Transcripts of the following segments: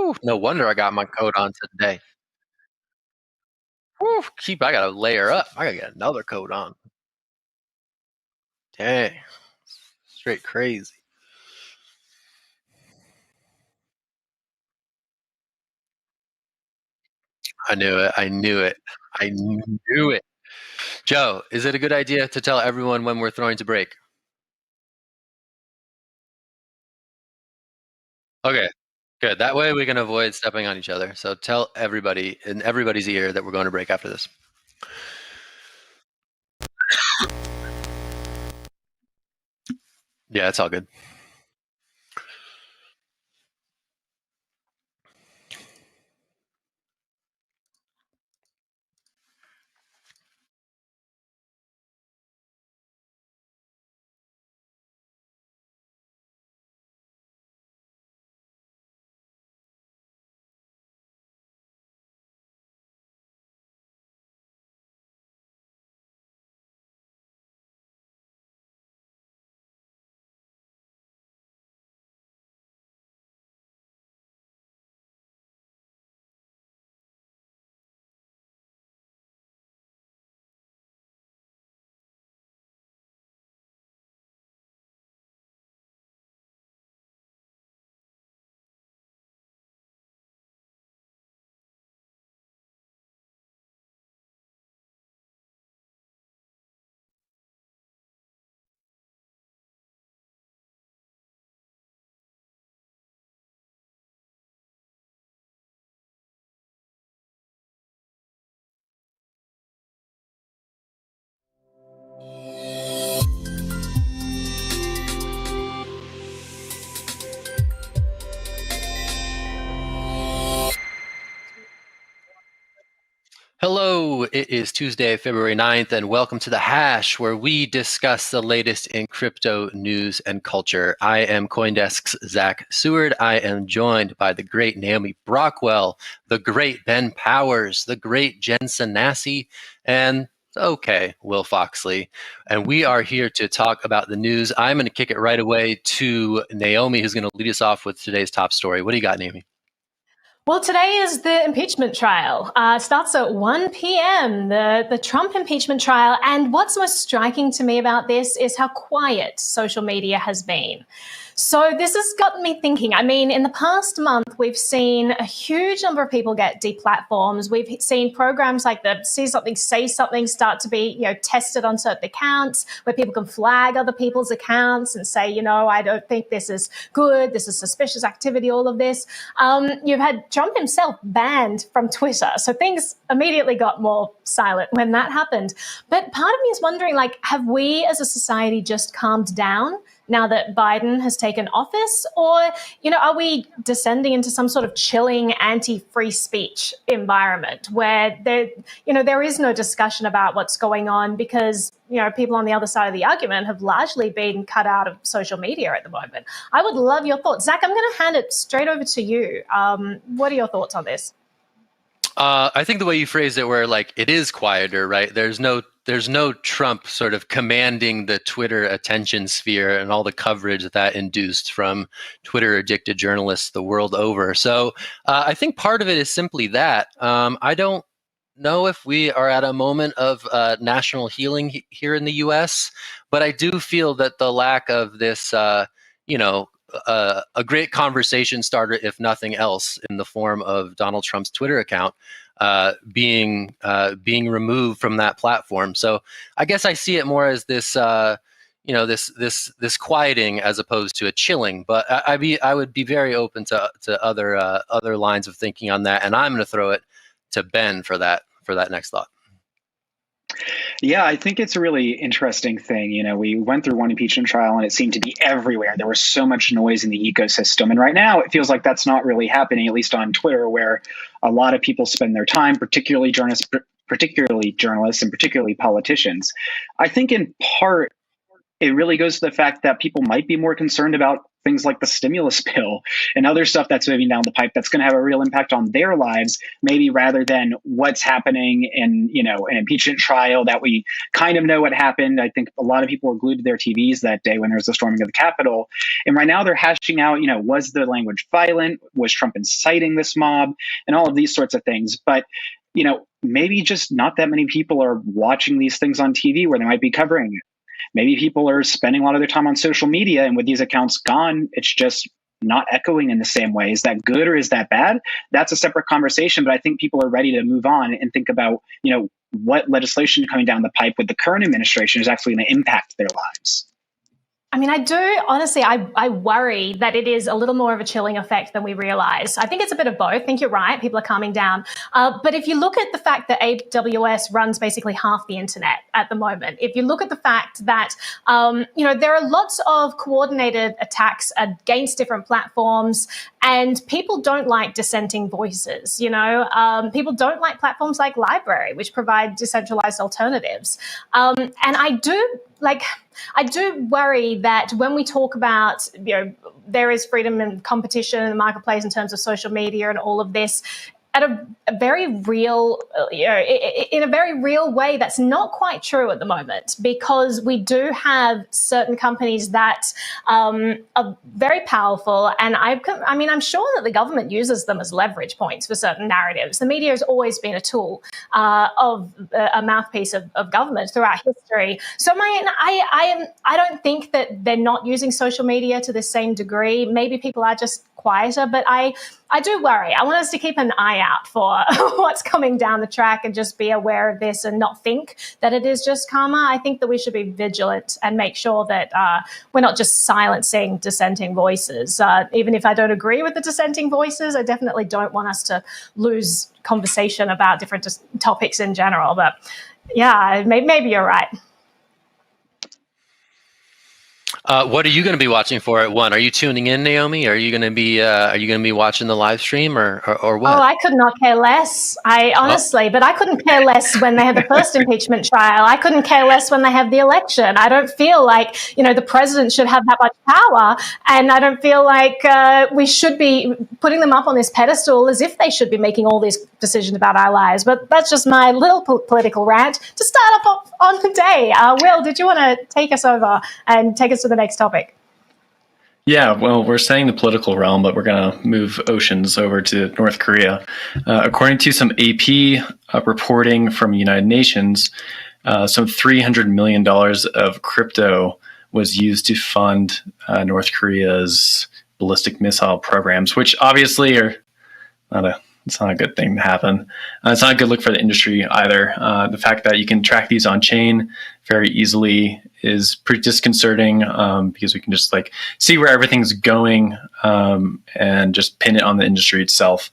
Whew, no wonder I got my coat on today. Whew, I gotta layer up. I gotta get another coat on. Dang, straight crazy. I knew it. I knew it. I knew it. Joe, is it a good idea to tell everyone when we're throwing to break? Okay, good. That way we can avoid stepping on each other. So tell everybody in everybody's ear that we're going to break after this. Yeah, it's all good. Hello, it is Tuesday, February 9th, and welcome to The Hash, where we discuss the latest in crypto news and culture. I am Coindesk's Zack Seward. I am joined by the great Naomi Brockwell, the great Ben Powers, the great Jen Sanasie, and Will Foxley. And we are here to talk about the news. I'm going to kick it right away to Naomi, who's going to lead us off with today's top story. What do you got, Naomi? Well, today is the impeachment trial. Starts at 1 p.m., the Trump impeachment trial. And what's most striking to me about this is how quiet social media has been. So this has gotten me thinking. I mean, in the past month, we've seen a huge number of people get deplatformed. We've seen programs like the See Something, Say Something start to be, tested on certain accounts where people can flag other people's accounts and say, I don't think this is good. This is suspicious activity, all of this. You've had Trump himself banned from Twitter. So things immediately got more silent when that happened. But part of me is wondering, have we as a society just calmed down now that Biden has taken office? Or, are we descending into some sort of chilling anti-free speech environment where there is no discussion about what's going on because, people on the other side of the argument have largely been cut out of social media at the moment? I would love your thoughts. Zack, I'm going to hand it straight over to you. What are your thoughts on this? I think the way you phrased it, where it is quieter, right? There's no Trump sort of commanding the Twitter attention sphere and all the coverage that induced from Twitter addicted journalists the world over. So I think part of it is simply that. I don't know if we are at a moment of national healing here in the U.S., but I do feel that the lack of this, a great conversation starter, if nothing else, in the form of Donald Trump's Twitter account being removed from that platform. So I guess I see it more as this, this quieting as opposed to a chilling. But I would be very open to other lines of thinking on that. And I'm going to throw it to Ben for that next thought. Yeah, I think it's a really interesting thing. We went through one impeachment trial and it seemed to be everywhere. There was so much noise in the ecosystem. And right now it feels like that's not really happening, at least on Twitter, where a lot of people spend their time, particularly journalists and particularly politicians. I think in part, it really goes to the fact that people might be more concerned about things like the stimulus bill and other stuff that's moving down the pipe that's going to have a real impact on their lives, maybe rather than what's happening in, an impeachment trial that we kind of know what happened. I think a lot of people were glued to their TVs that day when there was the storming of the Capitol. And right now they're hashing out, was the language violent? Was Trump inciting this mob? And all of these sorts of things. But maybe just not that many people are watching these things on TV where they might be covering it. Maybe people are spending a lot of their time on social media, and with these accounts gone, it's just not echoing in the same way. Is that good or is that bad? That's a separate conversation, but I think people are ready to move on and think about, what legislation coming down the pipe with the current administration is actually going to impact their lives. I mean, I do, honestly, I worry that it is a little more of a chilling effect than we realize. I think it's a bit of both. I think you're right. People are calming down. But if you look at the fact that AWS runs basically half the internet at the moment, if you look at the fact that, there are lots of coordinated attacks against different platforms, and people don't like dissenting voices, people don't like platforms like Library, which provide decentralized alternatives. And I do worry that when we talk about, there is freedom and competition in the marketplace in terms of social media and all of this, at a very real, in a very real way, that's not quite true at the moment, because we do have certain companies that are very powerful. And I'm sure that the government uses them as leverage points for certain narratives. The media has always been a tool of a mouthpiece of government throughout history. So I don't think that they're not using social media to the same degree. Maybe people are just quieter, but I do worry. I want us to keep an eye out for what's coming down the track and just be aware of this and not think that it is just karma. I think that we should be vigilant and make sure that we're not just silencing dissenting voices. Even if I don't agree with the dissenting voices, I definitely don't want us to lose conversation about different topics in general. But yeah, maybe you're right. What are you going to be watching for at 1? Are you tuning in, Naomi? Are you going to be watching the live stream or what? Oh, I could not care less. But I couldn't care less when they had the first impeachment trial. I couldn't care less when they have the election. I don't feel like, the president should have that much power. And I don't feel like we should be putting them up on this pedestal as if they should be making all these decisions about our lives. But that's just my little political rant to start off on the day. Will, did you want to take us over and take us to the next topic? Yeah, well, we're staying in the political realm, but we're going to move oceans over to North Korea. According to some AP reporting from United Nations, some $300 million of crypto was used to fund North Korea's ballistic missile programs, which obviously are it's not a good thing to happen. It's not a good look for the industry either. The fact that you can track these on chain very easily is pretty disconcerting because we can just see where everything's going and just pin it on the industry itself.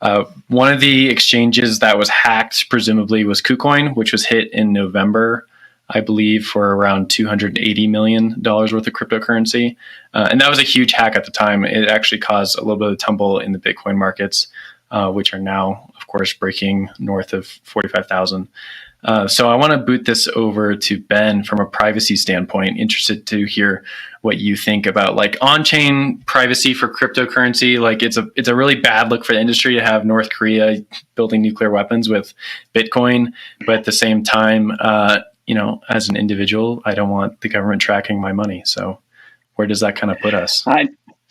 One of the exchanges that was hacked, presumably, was KuCoin, which was hit in November, I believe, for around $280 million worth of cryptocurrency. And that was a huge hack at the time. It actually caused a little bit of tumble in the Bitcoin markets, which are now, of course, breaking north of 45,000. So I want to boot this over to Ben from a privacy standpoint. Interested to hear what you think about on-chain privacy for cryptocurrency. It's a really bad look for the industry to have North Korea building nuclear weapons with Bitcoin, but at the same time, as an individual, I don't want the government tracking my money. So where does that kind of put us?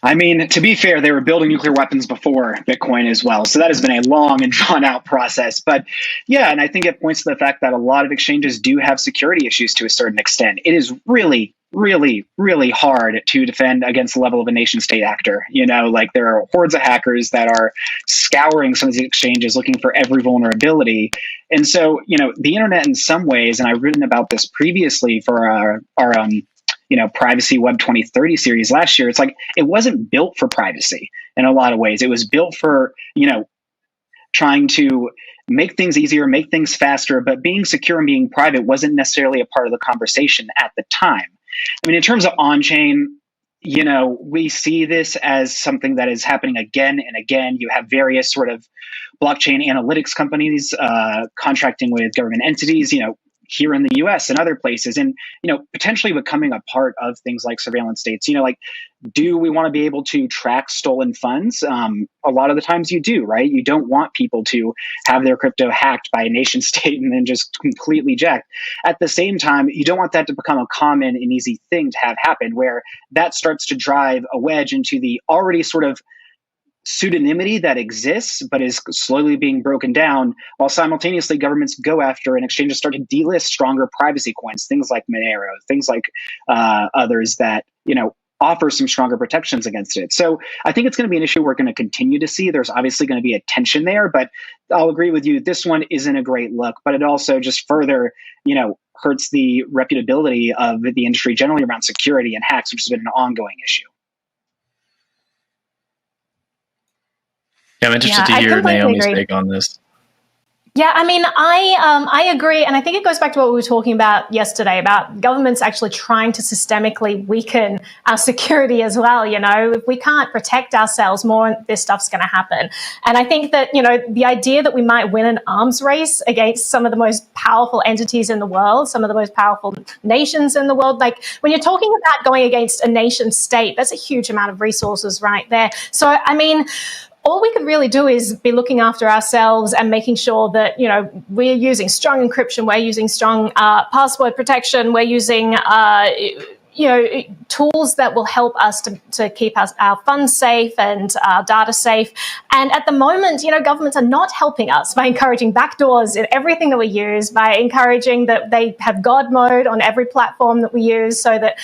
I mean, to be fair, they were building nuclear weapons before Bitcoin as well. So that has been a long and drawn out process. But yeah, and I think it points to the fact that a lot of exchanges do have security issues to a certain extent. It is really, really, really hard to defend against the level of a nation state actor. There are hordes of hackers that are scouring some of these exchanges looking for every vulnerability. And so, the internet in some ways, and I've written about this previously for our privacy Web 2030 series last year, it wasn't built for privacy in a lot of ways. It was built for, trying to make things easier, make things faster, but being secure and being private wasn't necessarily a part of the conversation at the time. I mean, in terms of on-chain, we see this as something that is happening again and again. You have various sort of blockchain analytics companies contracting with government entities, here in the US and other places, and potentially becoming a part of things like surveillance states. Like, do we want to be able to track stolen funds? A lot of the times you do, right? You don't want people to have their crypto hacked by a nation state and then just completely jacked. At the same time, you don't want that to become a common and easy thing to have happen, where that starts to drive a wedge into the already sort of pseudonymity that exists but is slowly being broken down, while simultaneously governments go after and exchanges start to delist stronger privacy coins, things like Monero, things like others that offer some stronger protections against it. So I think it's going to be an issue we're going to continue to see. There's obviously going to be a tension there, but I'll agree with you. This one isn't a great look, but it also just further, hurts the reputability of the industry generally around security and hacks, which has been an ongoing issue. Yeah, I'm interested to hear Naomi's take on this. Yeah, I mean, I agree. And I think it goes back to what we were talking about yesterday about governments actually trying to systemically weaken our security as well. If we can't protect ourselves, more of this stuff's going to happen. And I think that, the idea that we might win an arms race against some of the most powerful entities in the world, some of the most powerful nations in the world, like when you're talking about going against a nation state, that's a huge amount of resources right there. So, I mean, all we could really do is be looking after ourselves and making sure that, we're using strong encryption, we're using strong password protection, we're using, tools that will help us to keep our funds safe and our data safe. And at the moment, governments are not helping us by encouraging backdoors in everything that we use, by encouraging that they have God mode on every platform that we use so that,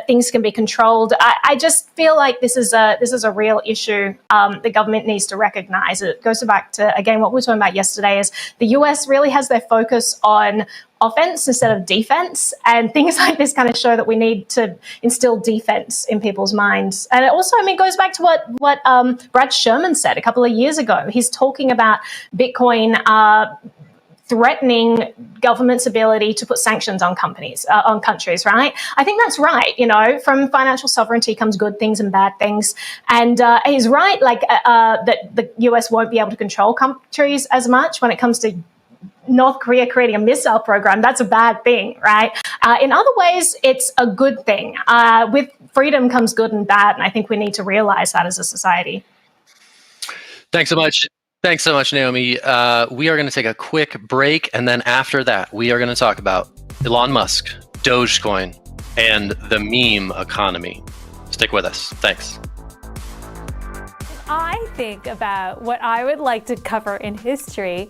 things can be controlled. I just feel like this is a real issue the government needs to recognize. It goes back to, again, what we were talking about yesterday is the US really has their focus on offense instead of defense, and things like this kind of show that we need to instill defense in people's minds. And it also, goes back to what Brad Sherman said a couple of years ago. He's talking about Bitcoin threatening government's ability to put sanctions on companies, on countries, right? I think that's right. From financial sovereignty comes good things and bad things. And he's right, that the US won't be able to control countries as much when it comes to North Korea creating a missile program. That's a bad thing, right? In other ways, it's a good thing. With freedom comes good and bad, and I think we need to realize that as a society. Thanks so much. Thanks so much, Naomi. We are going to take a quick break, and then after that, we are going to talk about Elon Musk, Dogecoin, and the meme economy. Stick with us. Thanks. I think about what I would like to cover in history,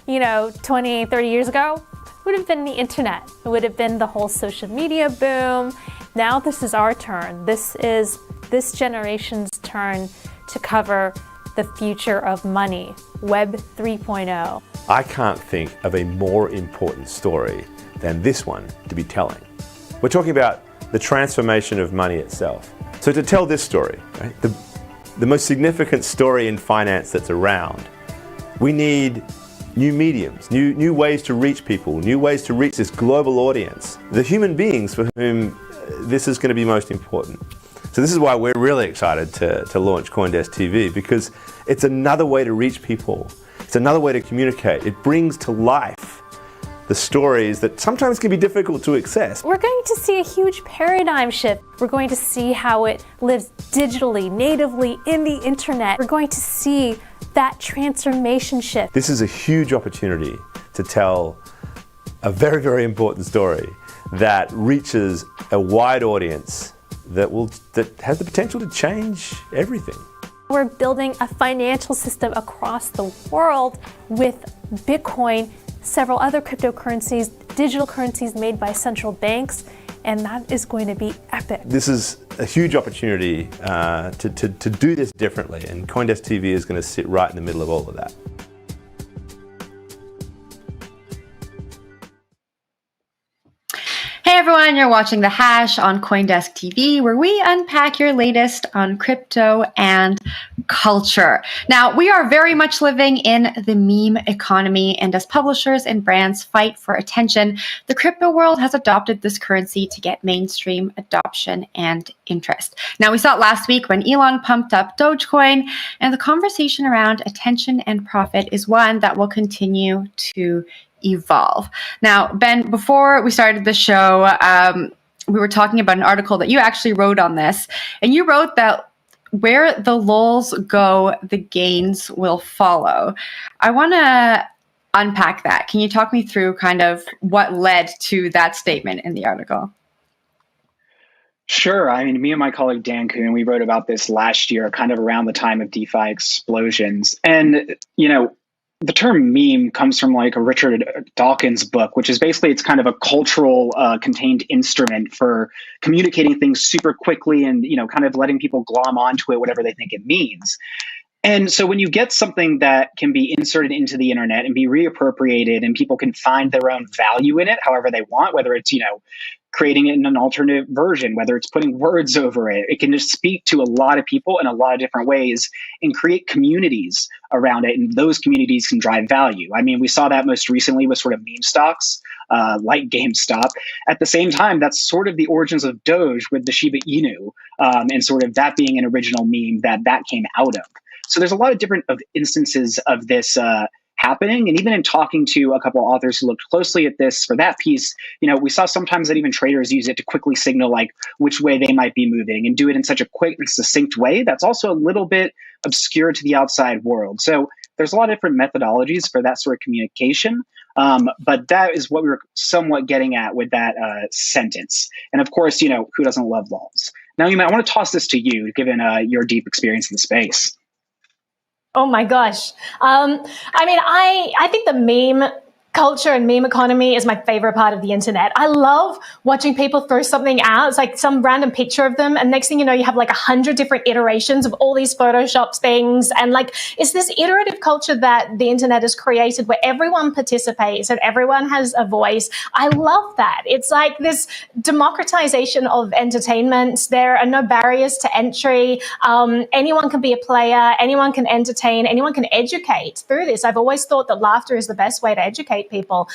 20, 30 years ago, would have been the internet. It would have been the whole social media boom. Now this is our turn. This is this generation's turn to cover the future of money, Web 3.0. I can't think of a more important story than this one to be telling. We're talking about the transformation of money itself. So to tell this story, right, the most significant story in finance that's around, we need new mediums, new ways to reach people, new ways to reach this global audience, the human beings for whom this is going to be most important. So this is why we're really excited to launch CoinDesk TV, because it's another way to reach people. It's another way to communicate. It brings to life the stories that sometimes can be difficult to access. We're going to see a huge paradigm shift. We're going to see how it lives digitally, natively in the internet. We're going to see that transformation shift. This is a huge opportunity to tell a very, very important story that reaches a wide audience that has the potential to change everything. We're building a financial system across the world with Bitcoin, several other cryptocurrencies, digital currencies made by central banks, and that is going to be epic. This is a huge opportunity to do this differently, and CoinDesk TV is going to sit right in the middle of all of that. Hey everyone, you're watching The Hash on CoinDesk TV, where we unpack your latest on crypto and culture. Now, we are very much living in the meme economy, and as publishers and brands fight for attention, the crypto world has adopted this currency to get mainstream adoption and interest. Now, we saw it last week when Elon pumped up Dogecoin, and the conversation around attention and profit is one that will continue to evolve. Now, Ben, before we started the show, we were talking about an article that you actually wrote on this, and you wrote that where the lulz go, the gains will follow. I want to unpack that. Can you talk me through kind of what led to that statement in the article? Sure. I mean, me and my colleague Dan Kuhn, we wrote about this last year, kind of around the time of DeFi explosions. And, the term meme comes from like a Richard Dawkins book, which is basically, it's kind of a cultural contained instrument for communicating things super quickly and, kind of letting people glom onto it, whatever they think it means. And so when you get something that can be inserted into the internet and be reappropriated and people can find their own value in it, however they want, whether it's, creating it in an alternate version, whether it's putting words over it, it can just speak to a lot of people in a lot of different ways and create communities around it. And those communities can drive value. I mean, we saw that most recently with sort of meme stocks like GameStop. At the same time, that's sort of the origins of Doge with the Shiba Inu and sort of that being an original meme that came out of. So there's a lot of different instances of this happening. And even in talking to a couple of authors who looked closely at this for that piece, we saw sometimes that even traders use it to quickly signal like which way they might be moving and do it in such a quick and succinct way that's also a little bit obscure to the outside world. So there's a lot of different methodologies for that sort of communication. But that is what we were somewhat getting at with that sentence. And of course, who doesn't love lulz? Now, I want to toss this to you, given your deep experience in the space. Oh my gosh. I think the meme culture and meme economy is my favorite part of the internet. I love watching people throw something out. It's like some random picture of them. And next thing you know, you have like 100 different iterations of all these Photoshopped things. And like, it's this iterative culture that the internet has created where everyone participates and everyone has a voice. I love that. It's like this democratization of entertainment. There are no barriers to entry. Anyone can be a player. Anyone can entertain. Anyone can educate through this. I've always thought that laughter is the best way to educate people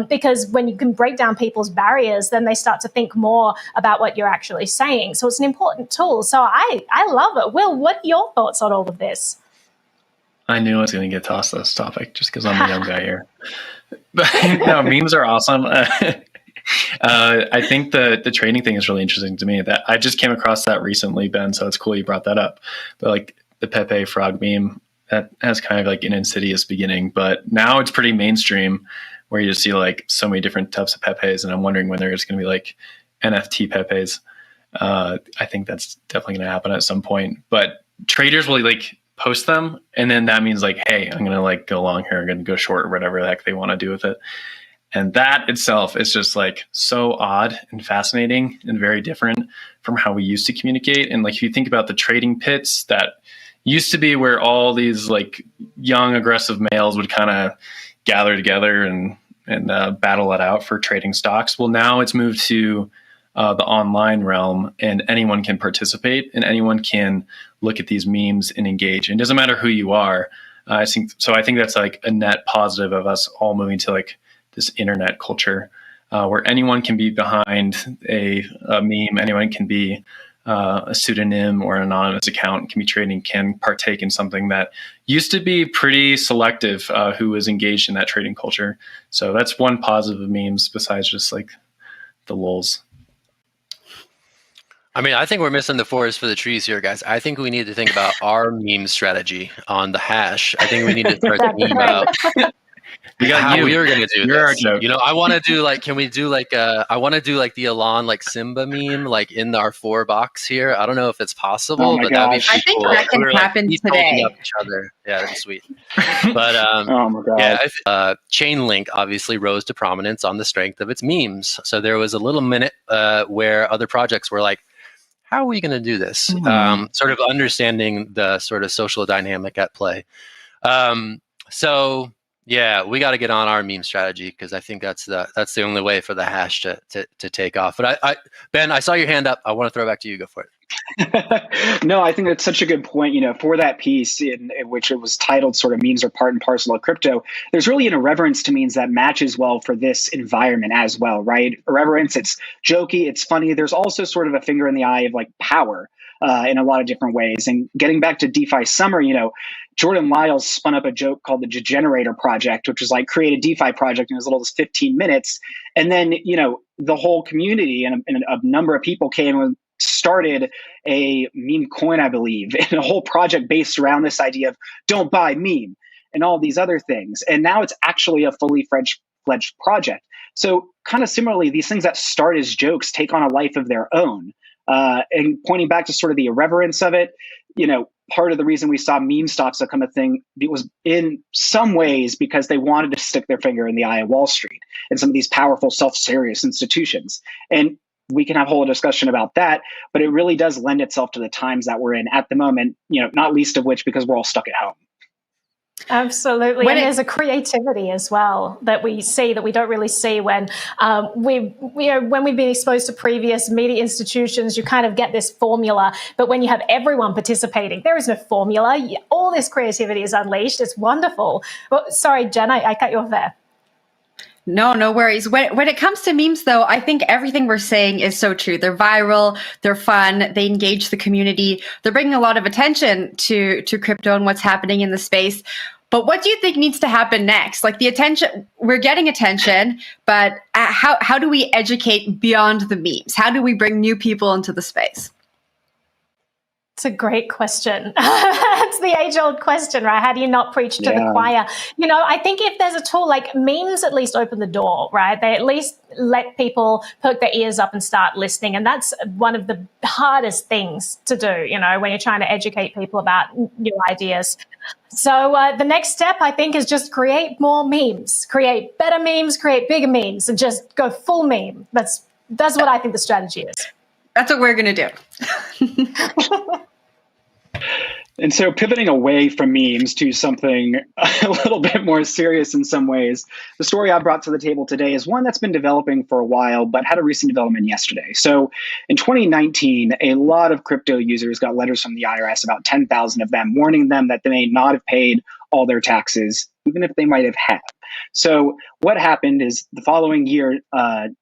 because when you can break down people's barriers, then they start to think more about what you're actually saying. So it's an important tool. So I love it. Will, what are your thoughts on all of this? I knew I was going to get tossed this topic just because I'm the young guy here. But no, memes are awesome. I think the trading thing is really interesting to me. That I just came across that recently, Ben, so it's cool you brought that up. But like the Pepe frog meme, that has kind of like an insidious beginning, but now it's pretty mainstream where you just see like so many different types of Pepes. And I'm wondering when there's going to be like NFT Pepes. I think that's definitely going to happen at some point, but traders will like post them. And then that means like, hey, I'm going to like go long here. I'm going to go short or whatever the heck they want to do with it. And that itself is just like so odd and fascinating and very different from how we used to communicate. And like, if you think about the trading pits that used to be where all these like young aggressive males would kind of gather together and battle it out for trading stocks. Well, now it's moved to the online realm and anyone can participate and anyone can look at these memes and engage. And it doesn't matter who you are. I think that's like a net positive of us all moving to like this internet culture where anyone can be behind a meme. Anyone can be a pseudonym or an anonymous account, can be trading, can partake in something that used to be pretty selective who was engaged in that trading culture. So that's one positive of memes besides just like the lulz. I mean, I think we're missing the forest for the trees here, guys. I think we need to think about our meme strategy on the hash. I think we need to start thinking about how we are going to do this. I want to do like, can we do like, I want to do like the Elon, like Simba meme, like in our 4 box here. I don't know if it's possible, but that'd be I think cool. that can happen today. Up each other. Yeah, that'd be sweet. But oh my God. Yeah, Chainlink obviously rose to prominence on the strength of its memes. So there was a little minute where other projects were like, how are we going to do this? Sort of understanding the sort of social dynamic at play. So yeah, we got to get on our meme strategy because I think that's the only way for the hash to take off. But Ben, I saw your hand up. I want to throw it back to you. Go for it. No, I think that's such a good point. For that piece in which it was titled sort of memes are part and parcel of crypto, there's really an irreverence to memes that matches well for this environment as well, right? Irreverence, it's jokey, it's funny. There's also sort of a finger in the eye of like power in a lot of different ways. And getting back to DeFi Summer, Jordan Lyles spun up a joke called the Generator Project, which was like create a DeFi project in as little as 15 minutes. And then, the whole community and a number of people came and started a meme coin, I believe, and a whole project based around this idea of don't buy meme and all these other things. And now it's actually a fully fledged project. So kind of similarly, these things that start as jokes take on a life of their own. And pointing back to sort of the irreverence of it, part of the reason we saw meme stocks become a thing, it was in some ways because they wanted to stick their finger in the eye of Wall Street and some of these powerful, self-serious institutions. And we can have a whole discussion about that, but it really does lend itself to the times that we're in at the moment, not least of which because we're all stuck at home. Absolutely. And there's a creativity as well that we see that we don't really see when when we've been exposed to previous media institutions. You kind of get this formula, but when you have everyone participating, there is no formula. All this creativity is unleashed. It's wonderful. Well, sorry, Jen, I cut you off there. No worries. When it comes to memes, though, I think everything we're saying is so true. They're viral, they're fun, they engage the community, they're bringing a lot of attention to crypto and what's happening in the space. But what do you think needs to happen next? Like the attention, we're getting attention, but how do we educate beyond the memes? How do we bring new people into the space? It's a great question. It's the age-old question, right? How do you not preach to the choir? I think if there's a tool like memes, at least open the door, right? They at least let people perk their ears up and start listening. And that's one of the hardest things to do, when you're trying to educate people about new ideas. So the next step, I think, is just create more memes, create better memes, create bigger memes, and just go full meme. That's what I think the strategy is. That's what we're going to do. And so pivoting away from memes to something a little bit more serious in some ways, the story I brought to the table today is one that's been developing for a while, but had a recent development yesterday. So in 2019, a lot of crypto users got letters from the IRS, about 10,000 of them, warning them that they may not have paid all their taxes, even if they might have had. So what happened is the following year,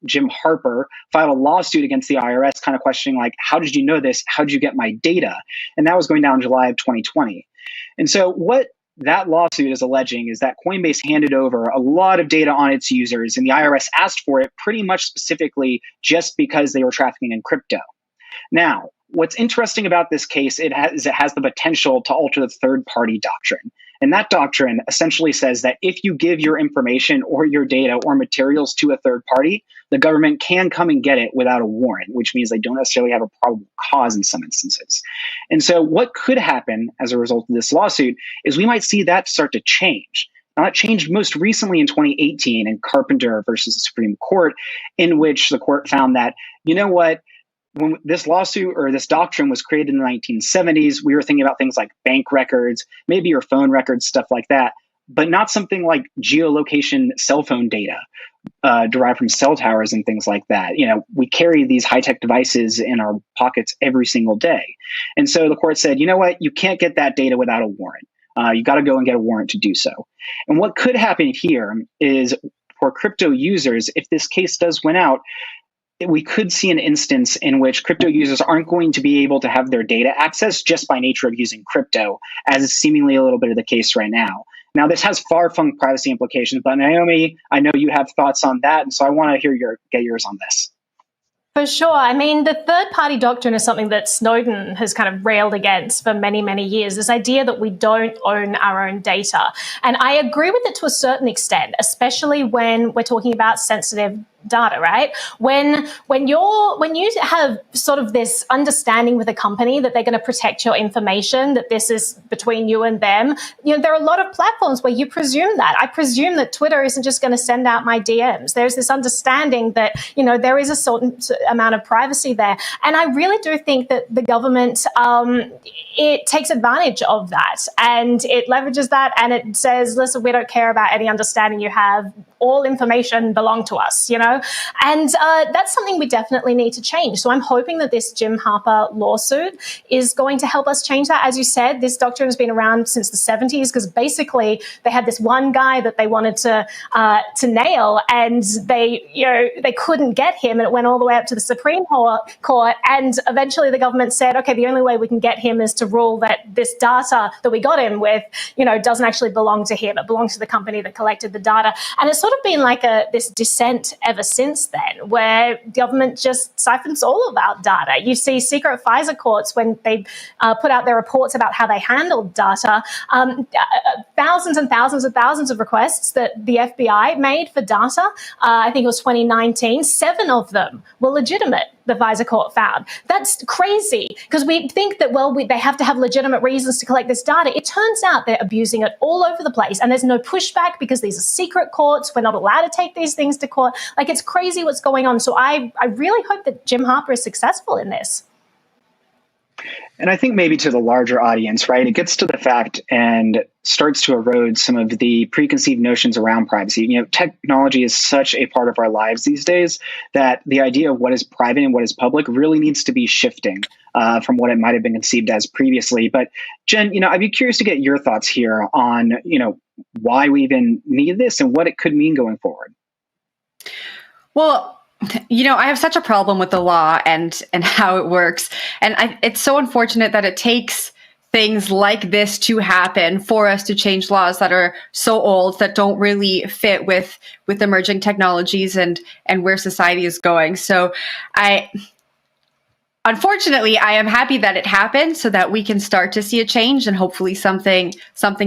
Jim Harper filed a lawsuit against the IRS, kind of questioning, like, how did you know this? How did you get my data? And that was going down in July of 2020. And so what that lawsuit is alleging is that Coinbase handed over a lot of data on its users, and the IRS asked for it pretty much specifically just because they were trafficking in crypto. Now, what's interesting about this case it has the potential to alter the third-party doctrine. And that doctrine essentially says that if you give your information or your data or materials to a third party, the government can come and get it without a warrant, which means they don't necessarily have a probable cause in some instances. And so what could happen as a result of this lawsuit is we might see that start to change. Now, that changed most recently in 2018 in Carpenter versus the Supreme Court, in which the court found that, when this lawsuit or this doctrine was created in the 1970s, we were thinking about things like bank records, maybe your phone records, stuff like that, but not something like geolocation cell phone data derived from cell towers and things like that. We carry these high-tech devices in our pockets every single day. And so the court said, you know what, you can't get that data without a warrant. You got to go and get a warrant to do so. And what could happen here is for crypto users, if this case does win out, we could see an instance in which crypto users aren't going to be able to have their data accessed just by nature of using crypto, as is seemingly a little bit of the case right now. Now, this has far-flung privacy implications, but Naomi, I know you have thoughts on that, and so I want to get yours on this. For sure. I mean, the third-party doctrine is something that Snowden has kind of railed against for many, many years, this idea that we don't own our own data. And I agree with it to a certain extent, especially when we're talking about sensitive data, right? When you have sort of this understanding with a company that they're going to protect your information, that this is between you and them, there are a lot of platforms where you presume that. I presume that Twitter isn't just going to send out my DMs. There's this understanding that, there is a certain amount of privacy there. And I really do think that the government, it takes advantage of that and it leverages that and it says, listen, we don't care about any understanding you have. all information belong to us, you know? And that's something we definitely need to change. So I'm hoping that this Jim Harper lawsuit is going to help us change that. As you said, this doctrine has been around since the 70s because basically they had this one guy that they wanted to nail, and they couldn't get him, and it went all the way up to the Supreme Court. And eventually the government said, okay, the only way we can get him is to rule that this data that we got him with, doesn't actually belong to him. It belongs to the company that collected the data. And it's sort of been like this descent ever since then, where government just siphons all of our data. You see secret FISA courts when they put out their reports about how they handled data, thousands and thousands and thousands of requests that the FBI made for data. I think it was 2019, 7 of them were legitimate, the FISA court found. That's crazy because we think that, they have to have legitimate reasons to collect this data. It turns out they're abusing it all over the place, and there's no pushback because these are secret courts. We're not allowed to take these things to court. Like, it's crazy what's going on. So I really hope that Jim Harper is successful in this. And I think maybe to the larger audience, right, it gets to the fact and starts to erode some of the preconceived notions around privacy. Technology is such a part of our lives these days that the idea of what is private and what is public really needs to be shifting from what it might have been conceived as previously. But Jen, I'd be curious to get your thoughts here on, why we even need this and what it could mean going forward. Well, I have such a problem with the law and how it works. And it's so unfortunate that it takes things like this to happen for us to change laws that are so old, that don't really fit with emerging technologies and where society is going. So unfortunately, I am happy that it happened so that we can start to see a change and hopefully something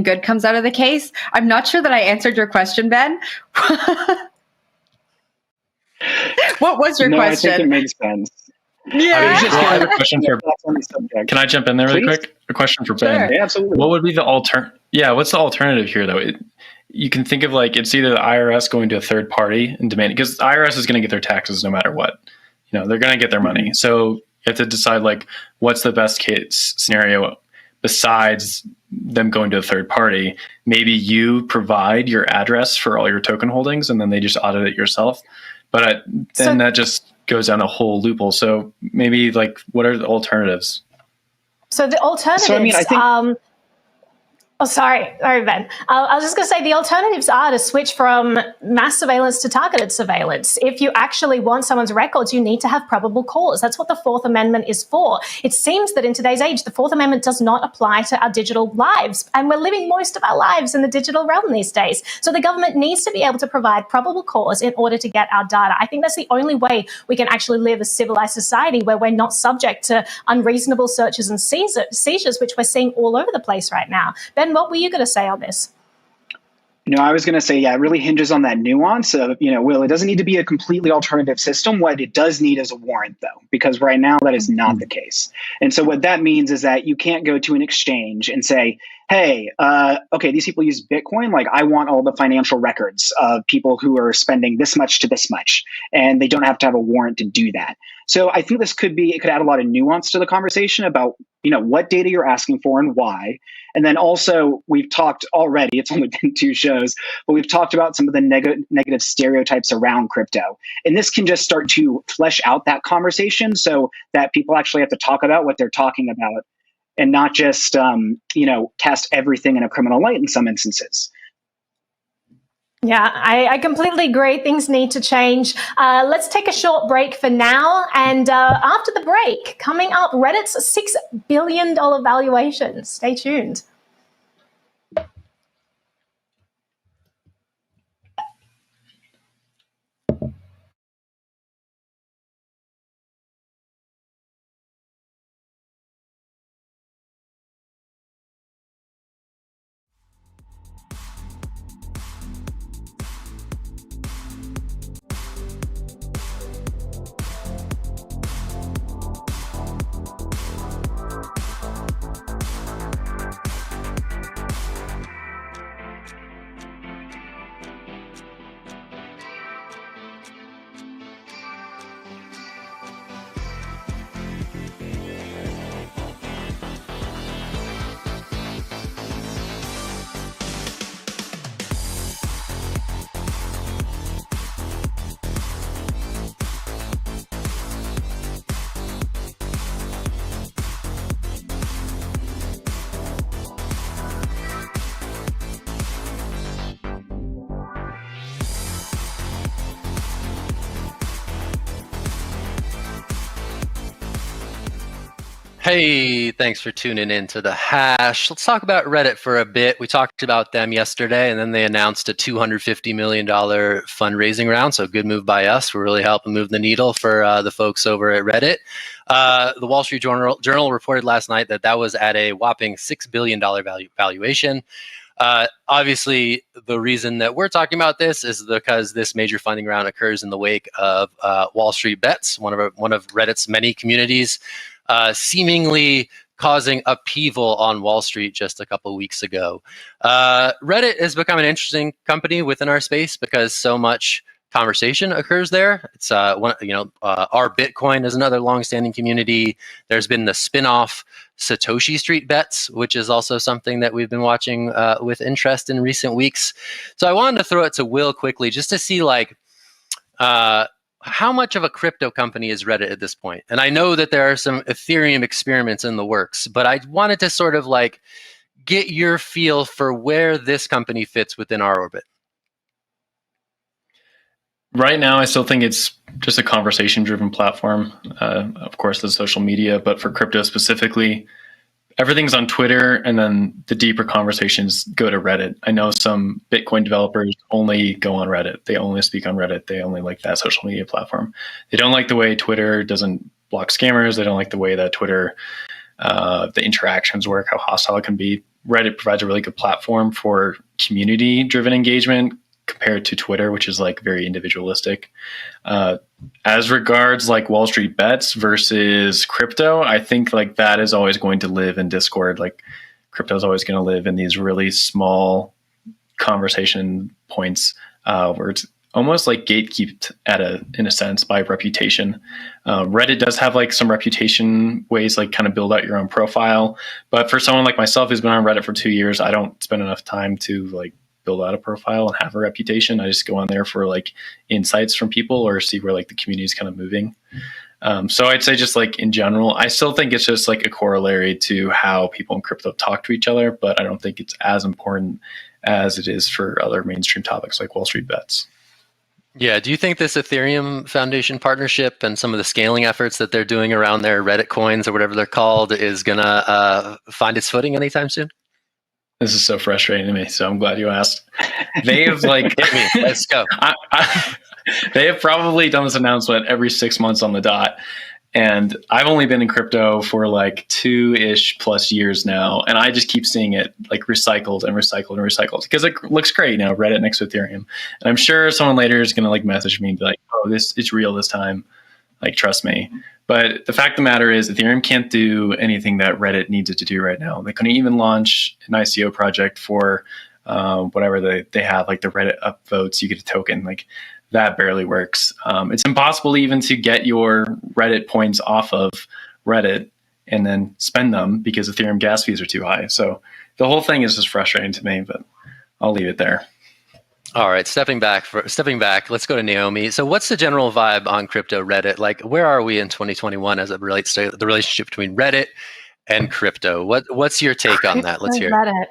good comes out of the case. I'm not sure that I answered your question, Ben. What was your question? I think it makes sense. Yeah. I have a question for. Can I jump in there really quick? A question for Ben. Sure. Yeah, absolutely. What would be the what's the alternative here, though? You can think of it's either the IRS going to a third party and demanding, because the IRS is going to get their taxes no matter what. They're going to get their money. So you have to decide what's the best case scenario besides them going to a third party. Maybe you provide your address for all your token holdings and then they just audit it yourself. But then that just goes down a whole loophole. So maybe what are the alternatives? So the alternatives, I think. Sorry, Ben. I was just going to say the alternatives are to switch from mass surveillance to targeted surveillance. If you actually want someone's records, you need to have probable cause. That's what the Fourth Amendment is for. It seems that in today's age, the Fourth Amendment does not apply to our digital lives, and we're living most of our lives in the digital realm these days. So the government needs to be able to provide probable cause in order to get our data. I think that's the only way we can actually live a civilized society where we're not subject to unreasonable searches and seizures, which we're seeing all over the place right now. Ben, what were you going to say on this? I was going to say, it really hinges on that nuance of, it doesn't need to be a completely alternative system. What it does need is a warrant, though, because right now that is not the case. And so what that means is that you can't go to an exchange and say, hey, okay, these people use Bitcoin. I want all the financial records of people who are spending this much to this much, and they don't have to have a warrant to do that. So I think it could add a lot of nuance to the conversation about, what data you're asking for and why. And then also, we've talked already, it's only been 2 shows, but we've talked about some of the negative stereotypes around crypto. And this can just start to flesh out that conversation so that people actually have to talk about what they're talking about and not just, cast everything in a criminal light in some instances. Yeah, I completely agree. Things need to change. Let's take a short break for now. And after the break, coming up, Reddit's $6 billion valuation. Stay tuned. Hey, thanks for tuning in to The Hash. Let's talk about Reddit for a bit. We talked about them yesterday, and then they announced a $250 million fundraising round. So good move by us. We're really helping move the needle for the folks over at Reddit. The Wall Street Journal reported last night that was at a whopping $6 billion valuation. Obviously, the reason that we're talking about this is because this major funding round occurs in the wake of Wall Street Bets, one of Reddit's many communities, seemingly causing upheaval on Wall Street just a couple of weeks ago. Reddit has become an interesting company within our space because so much conversation occurs there. It's our Bitcoin is another longstanding community. There's been the spin-off Satoshi Street Bets, which is also something that we've been watching with interest in recent weeks. So I wanted to throw it to Will quickly just to see how much of a crypto company is Reddit at this point? And I know that there are some Ethereum experiments in the works, but I wanted to sort of get your feel for where this company fits within our orbit. Right now, I still think it's just a conversation-driven platform. Of course, the social media, but for crypto specifically, everything's on Twitter, and then the deeper conversations go to Reddit. I know some Bitcoin developers only go on Reddit. They only speak on Reddit. They only like that social media platform. They don't like the way Twitter doesn't block scammers. They don't like the way that Twitter, the interactions work, how hostile it can be. Reddit provides a really good platform for community-driven engagement compared to Twitter, which is very individualistic. As regards Wall Street Bets versus crypto, I think that is always going to live in Discord. Crypto is always going to live in these really small conversation points where it's almost gatekept in a sense by reputation. Reddit does have some reputation ways, kind of build out your own profile. But for someone like myself who's been on Reddit for 2 years, I don't spend enough time to build out a profile and have a reputation. I just go on there for insights from people or see where the community is kind of moving. So I'd say just in general, I still think it's just a corollary to how people in crypto talk to each other, but I don't think it's as important as it is for other mainstream topics like Wall Street Bets. Yeah. Do you think this Ethereum Foundation partnership and some of the scaling efforts that they're doing around their Reddit coins or whatever they're called is going to find its footing anytime soon? This is so frustrating to me, so I'm glad you asked. They have hit me. Let's go. They have probably done this announcement every 6 months on the dot, and I've only been in crypto for 2-ish plus years now, and I just keep seeing it recycled and recycled and recycled because it looks great, Reddit next to Ethereum, and I'm sure someone later is going to message me and be "Oh, it's real this time." Trust me. But the fact of the matter is Ethereum can't do anything that Reddit needs it to do right now. They couldn't even launch an ICO project for whatever they have, the Reddit upvotes, you get a token. That barely works. It's impossible even to get your Reddit points off of Reddit and then spend them because Ethereum gas fees are too high. So the whole thing is just frustrating to me, but I'll leave it there. All right, stepping back, let's go to Naomi. So what's the general vibe on crypto Reddit? Where are we in 2021 as it relates to the relationship between Reddit and crypto? What's your take on that? Let's hear it. Reddit.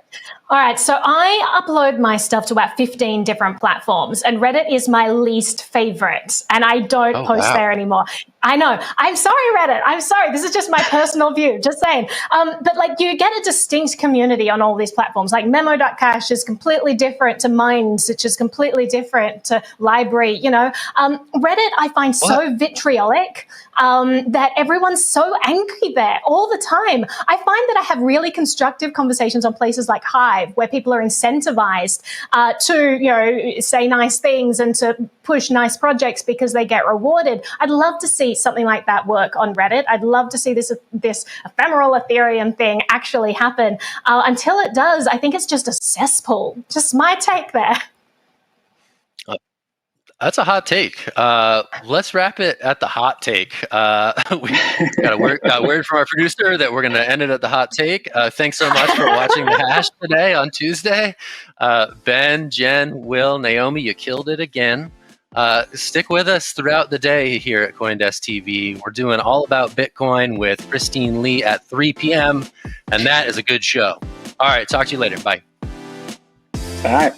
All right, so I upload my stuff to about 15 different platforms, and Reddit is my least favorite, and I don't post there anymore. I know. I'm sorry, Reddit. I'm sorry. This is just my personal view. Just saying. But you get a distinct community on all these platforms. Memo.cash is completely different to Minds, which is completely different to Library. Reddit I find so vitriolic that everyone's so angry there all the time. I find that I have really constructive conversations on places like Hive, where people are incentivized to say nice things and to push nice projects because they get rewarded. I'd love to see something like that work on Reddit. I'd love to see this ephemeral Ethereum thing actually happen. Until it does, I think it's just a cesspool. Just my take there. That's a hot take. Let's wrap it at the hot take. We got a word from our producer that we're going to end it at the hot take. Thanks so much for watching The Hash today on Tuesday. Ben, Jen, Will, Naomi, you killed it again. Stick with us throughout the day here at CoinDesk TV. We're doing All About Bitcoin with Christine Lee at 3 p.m., and that is a good show. All right, talk to you later. Bye. Bye.